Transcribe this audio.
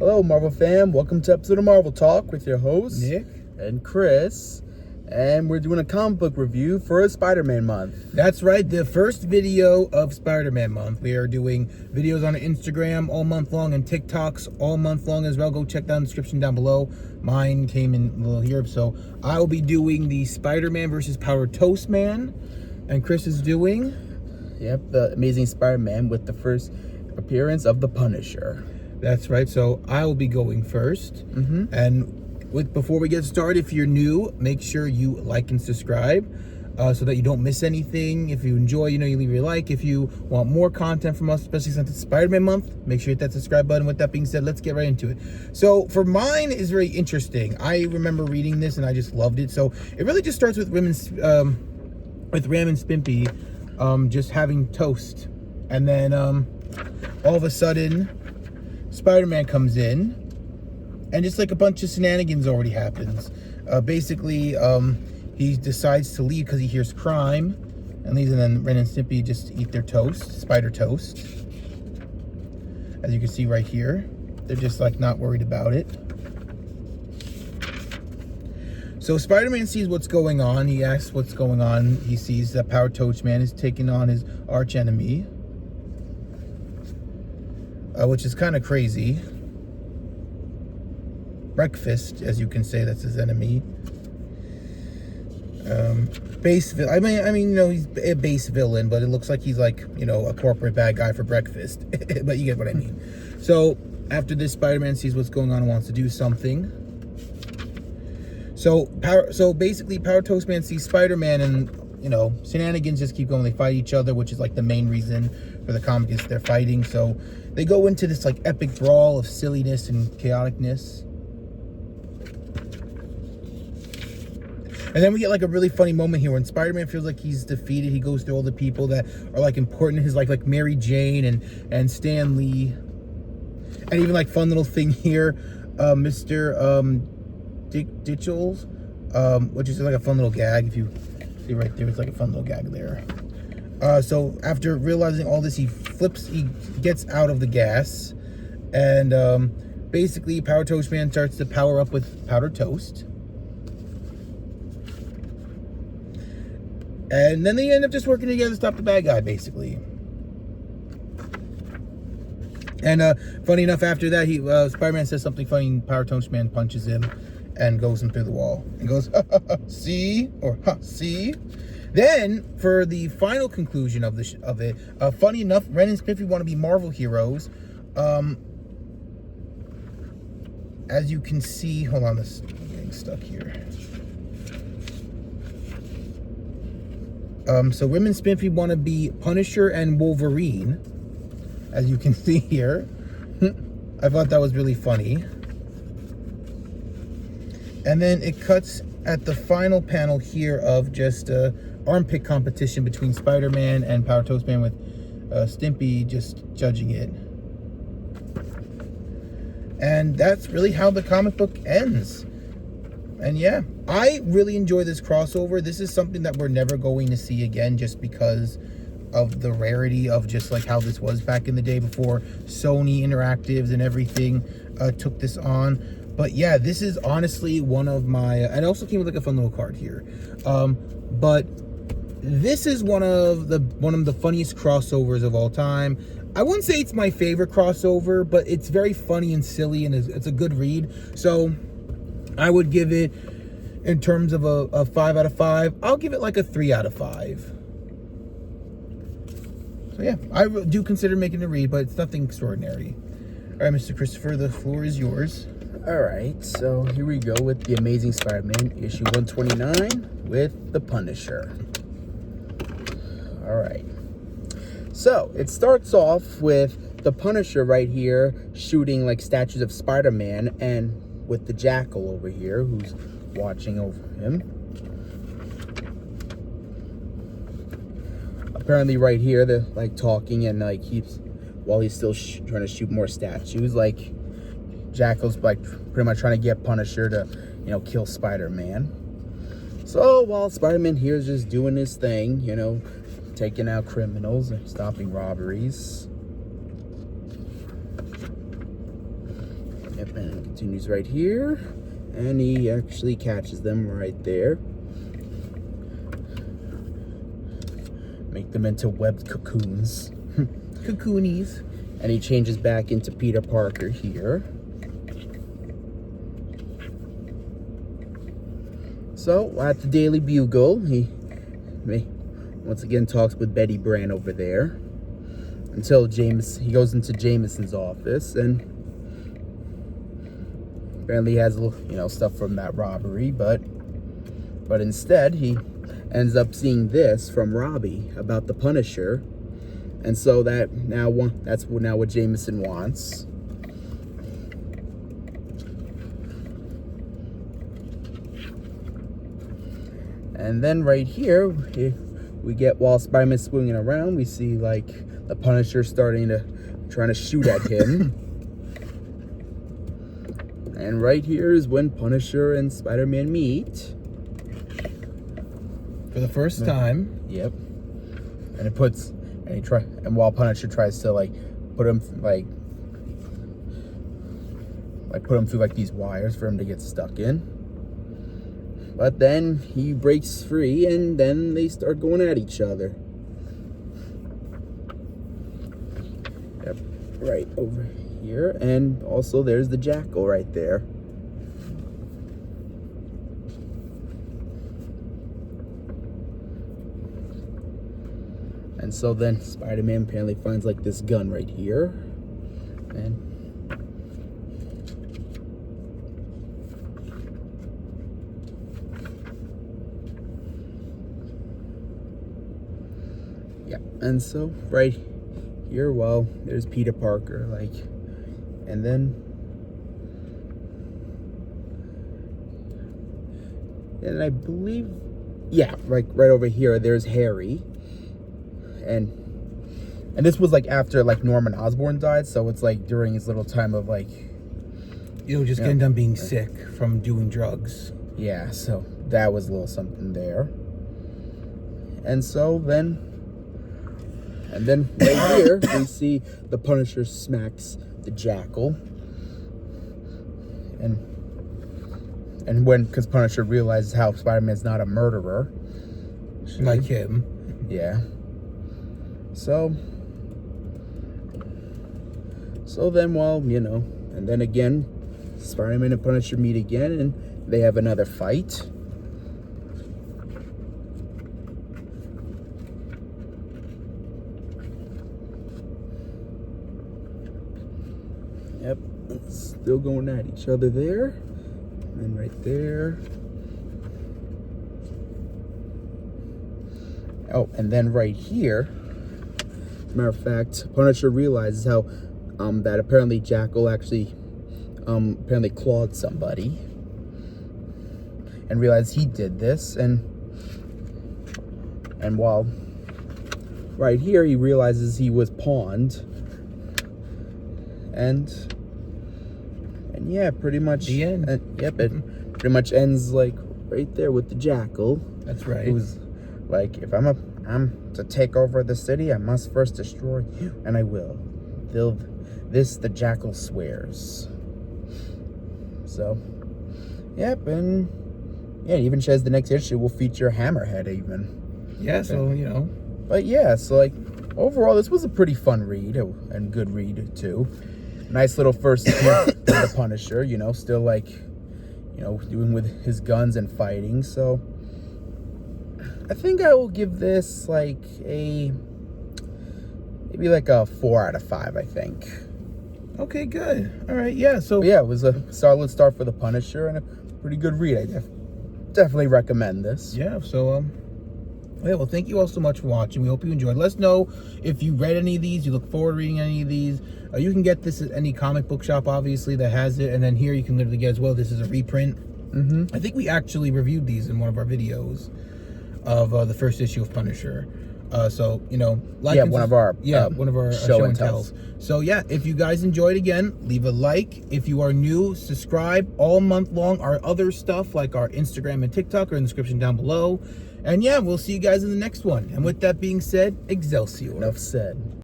Hello, Marvel fam. Welcome to episode of Marvel Talk with your hosts, Nick and Chris. And we're doing a comic book review for Spider-Man month. That's right, the first video of Spider-Man month. We are doing videos on Instagram all month long and TikToks all month long as well. Go check down the description down below. Mine came in a little here. So I will be doing the Spider-Man versus Powder Toast Man. And Chris is doing... Yep, the Amazing Spider-Man with the first appearance of the Punisher. That's right, so I will be going first. And before we get started, if you're new, make sure you like and subscribe so that you don't miss anything. If you enjoy, you leave your like. If you want more content from us, especially since it's Spider-Man month, make sure you hit that subscribe button. With that being said, let's get right into it. So for mine is very interesting. I remember reading this and I just loved it. So it really just starts with Ram and Stimpy just having toast. And then all of a sudden, Spider-Man comes in. And just like a bunch of shenanigans already happens. Basically, he decides to leave because he hears crime. And leaves, and then Ren and Stimpy just eat their toast, spider toast. As you can see right here. They're just like not worried about it. So Spider-Man sees what's going on. He asks what's going on. He sees that Powder Toast Man is taking on his arch enemy. Which is kind of crazy. Breakfast, as you can say, that's his enemy. Base villain. I mean, he's a base villain, but it looks like he's like, a corporate bad guy for breakfast. But you get what I mean. So after this, Spider-Man sees what's going on and wants to do something. So basically, Powder Toast Man sees Spider-Man, and shenanigans just keep going. They fight each other, which is like the main reason for the comic is they're fighting. So they go into this like epic brawl of silliness and chaoticness. And then we get like a really funny moment here when Spider-Man feels like he's defeated. He goes through all the people that are like important in his life, like Mary Jane and Stan Lee. And even like fun little thing here, Mr. Ditchels, which is like a fun little gag. If you see right there, it's like a fun little gag there. So after realizing all this, he gets out of the gas. And basically Powder Toast Man starts to power up with Powder Toast. And then they end up just working together to stop the bad guy, basically. And funny enough, after that, Spider-Man says something funny, and Powder Toast Man punches him and goes him through the wall. And goes, see? Or, see? Then, for the final conclusion of it, funny enough, Ren and Stimpy want to be Marvel heroes. As you can see, hold on, this is getting stuck here. So Ren and Stimpy want to be Punisher and Wolverine, as you can see here. I thought that was really funny. And then it cuts at the final panel here of just armpit competition between Spider-Man and Powder Toast Man, with Stimpy just judging it. And that's really how the comic book ends. And yeah, I really enjoy this crossover. This is something that we're never going to see again, just because of the rarity of just like how this was back in the day before Sony Interactives and everything took this on. But yeah, this is honestly one of my, and it also came with like a fun little card here. But this is one of the funniest crossovers of all time. I wouldn't say it's my favorite crossover, but it's very funny and silly, and it's a good read. So I would give it, in terms of a 5 out of 5, I'll give it like a 3 out of 5. So yeah, I do consider making a read, but it's nothing extraordinary. All right, Mr. Christopher, the floor is yours. All right, so here we go with The Amazing Spider-Man, issue 129, with the Punisher. All right. So it starts off with the Punisher right here shooting like statues of Spider-Man, and with the Jackal over here who's watching over him. Apparently right here they're like talking, and like while he's still trying to shoot more statues, like Jackal's like pretty much trying to get Punisher to kill Spider-Man. So while Spider-Man here is just doing his thing, taking out criminals and stopping robberies. Yep, and it continues right here. And he actually catches them right there. Make them into webbed cocoons. Cocoonies. And he changes back into Peter Parker here. So, at the Daily Bugle, he once again talks with Betty Brant over there. Until he goes into Jameson's office, and apparently he has a little, stuff from that robbery, but instead he ends up seeing this from Robbie about the Punisher, and so that's now what Jameson wants. And then right here, we get, while Spider-Man's swinging around, we see like the Punisher trying to shoot at him. And right here is when Punisher and Spider-Man meet. For the first time. Yep. And while Punisher tries to put him through these wires for him to get stuck in. But then he breaks free, and then they start going at each other. Yep, right over here. And also there's the Jackal right there. And so then Spider-Man apparently finds this gun right here. And yeah, and so right here, well, there's Peter Parker, and then I believe, yeah, right over here, there's Harry, and this was after Norman Osborn died, so it's during his little time of just getting done being sick from doing drugs. Yeah, so that was a little something there. And so then right here, we see the Punisher smacks the Jackal. And because Punisher realizes how Spider-Man's not a murderer. Like him. Yeah. So then, and then again, Spider-Man and Punisher meet again, and they have another fight. Yep, still going at each other there, and right there. Oh, and then right here, as a matter of fact, Punisher realizes how that apparently Jackal actually apparently clawed somebody, and realized he did this, and while right here he realizes he was pawned. And yeah, pretty much the end. Yep, it pretty much ends right there with the Jackal. That's right. It was if I'm to take over the city, I must first destroy you, and I will. This the Jackal swears. So, yep, and yeah, it even says the next issue will feature Hammerhead even. Yeah, so But yeah, so overall, this was a pretty fun read and good read too. Nice little first with the Punisher, still doing with his guns and fighting. So I think I will give this maybe a 4 out of 5, I think. Okay, good. All right, yeah. So yeah, it was a solid start for the Punisher and a pretty good read. I definitely recommend this. Yeah. So yeah, well, thank you all so much for watching. We hope you enjoyed. Let us know if you read any of these, you look forward to reading any of these. You can get this at any comic book shop, obviously, that has it. And then here you can literally get as well. This is a reprint. I think we actually reviewed these in one of our videos of the first issue of Punisher. So, one of our show and tells. So, yeah, if you guys enjoyed, again, leave a like. If you are new, subscribe all month long. Our other stuff, like our Instagram and TikTok, are in the description down below. And, yeah, we'll see you guys in the next one. And with that being said, Excelsior. Enough said.